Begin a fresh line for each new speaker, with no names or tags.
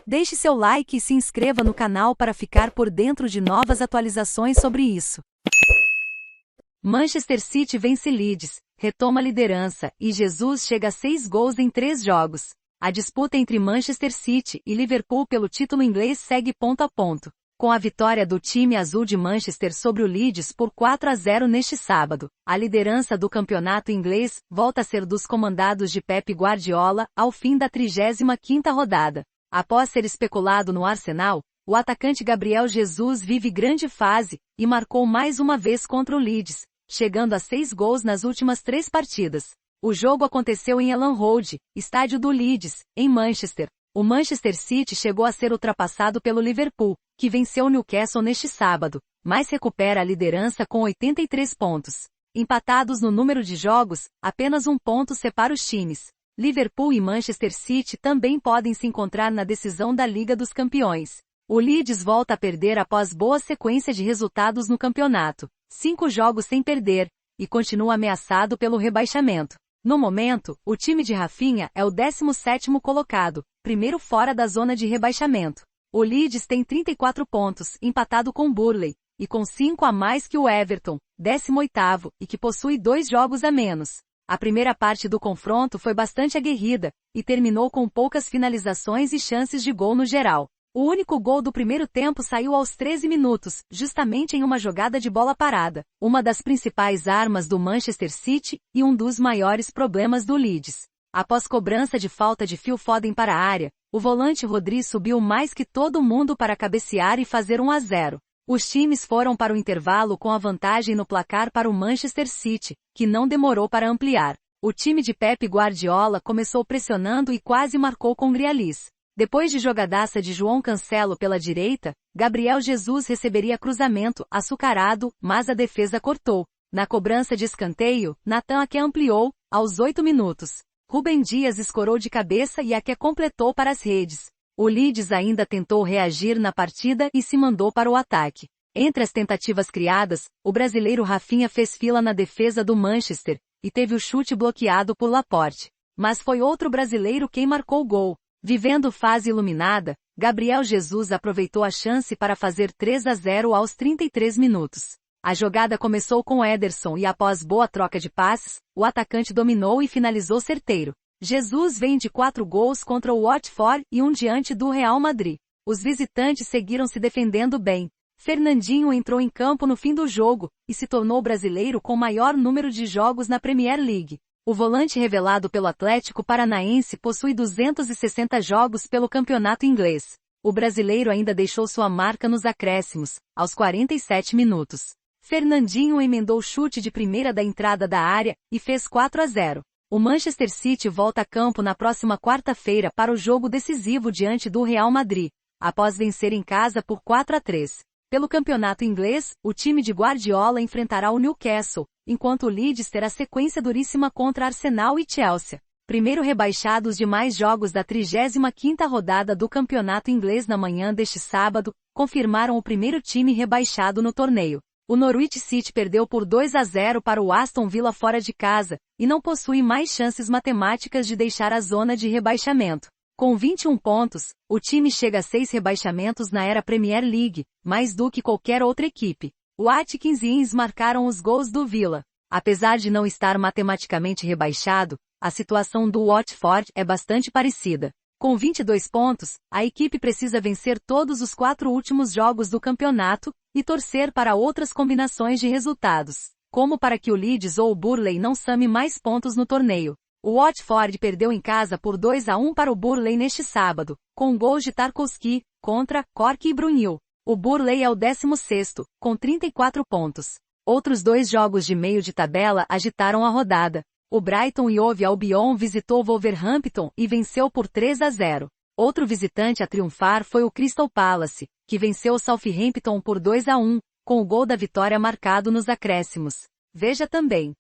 Deixe seu like e se inscreva no canal para ficar por dentro de novas atualizações sobre isso. Manchester City vence Leeds, retoma a liderança, e Jesus chega a 6 gols em 3 jogos. A disputa entre Manchester City e Liverpool pelo título inglês segue ponto a ponto, com a vitória do time azul de Manchester sobre o Leeds por 4-0 neste sábado. A liderança do campeonato inglês volta a ser dos comandados de Pep Guardiola ao fim da 35ª rodada. Após ser especulado no Arsenal, o atacante Gabriel Jesus vive grande fase e marcou mais uma vez contra o Leeds, chegando a 6 gols nas últimas 3 partidas. O jogo aconteceu em Elland Road, estádio do Leeds, em Manchester. O Manchester City chegou a ser ultrapassado pelo Liverpool, que venceu o Newcastle neste sábado, mas recupera a liderança com 83 pontos. Empatados no número de jogos, apenas um ponto separa os times. Liverpool e Manchester City também podem se encontrar na decisão da Liga dos Campeões. O Leeds volta a perder após boa sequência de resultados no campeonato, 5 jogos sem perder, e continua ameaçado pelo rebaixamento. No momento, o time de Rafinha é o 17º colocado, primeiro fora da zona de rebaixamento. O Leeds tem 34 pontos, empatado com Burnley, e com 5 a mais que o Everton, 18º, e que possui 2 jogos a menos. A primeira parte do confronto foi bastante aguerrida, e terminou com poucas finalizações e chances de gol no geral. O único gol do primeiro tempo saiu aos 13 minutos, justamente em uma jogada de bola parada, uma das principais armas do Manchester City e um dos maiores problemas do Leeds. Após cobrança de falta de Phil Foden para a área, o volante Rodri subiu mais que todo mundo para cabecear e fazer 1-0. Os times foram para o intervalo com a vantagem no placar para o Manchester City, que não demorou para ampliar. O time de Pep Guardiola começou pressionando e quase marcou com Grealish. Depois de jogadaça de João Cancelo pela direita, Gabriel Jesus receberia cruzamento açucarado, mas a defesa cortou. Na cobrança de escanteio, Nathan Ake ampliou, aos 8 minutos. Rúben Dias escorou de cabeça e Ake completou para as redes. O Leeds ainda tentou reagir na partida e se mandou para o ataque. Entre as tentativas criadas, o brasileiro Rafinha fez fila na defesa do Manchester, e teve o chute bloqueado por Laporte. Mas foi outro brasileiro quem marcou o gol. Vivendo fase iluminada, Gabriel Jesus aproveitou a chance para fazer 3-0 aos 33 minutos. A jogada começou com Ederson e após boa troca de passes, o atacante dominou e finalizou certeiro. Jesus vem de 4 gols contra o Watford e um diante do Real Madrid. Os visitantes seguiram se defendendo bem. Fernandinho entrou em campo no fim do jogo, e se tornou o brasileiro com maior número de jogos na Premier League. O volante revelado pelo Atlético Paranaense possui 260 jogos pelo campeonato inglês. O brasileiro ainda deixou sua marca nos acréscimos, aos 47 minutos. Fernandinho emendou o chute de primeira da entrada da área, e fez 4-0. O Manchester City volta a campo na próxima quarta-feira para o jogo decisivo diante do Real Madrid, após vencer em casa por 4-3. Pelo campeonato inglês, o time de Guardiola enfrentará o Newcastle, enquanto o Leeds terá sequência duríssima contra Arsenal e Chelsea. Primeiro rebaixados de mais jogos da 35ª rodada do campeonato inglês na manhã deste sábado, confirmaram o primeiro time rebaixado no torneio. O Norwich City perdeu por 2-0 para o Aston Villa fora de casa, e não possui mais chances matemáticas de deixar a zona de rebaixamento. Com 21 pontos, o time chega a 6 rebaixamentos na era Premier League, mais do que qualquer outra equipe. Watkins e Ings marcaram os gols do Villa. Apesar de não estar matematicamente rebaixado, a situação do Watford é bastante parecida. Com 22 pontos, a equipe precisa vencer todos os 4 últimos jogos do campeonato, e torcer para outras combinações de resultados, como para que o Leeds ou o Burnley não some mais pontos no torneio. O Watford perdeu em casa por 2-1 para o Burnley neste sábado, com gols de Tarkowski, contra Cork e Brunhill. O Burnley é o 16º, com 34 pontos. Outros 2 jogos de meio de tabela agitaram a rodada. O Brighton e Hove Albion visitou Wolverhampton e venceu por 3-0. Outro visitante a triunfar foi o Crystal Palace, que venceu o Southampton por 2-1, com o gol da vitória marcado nos acréscimos. Veja também.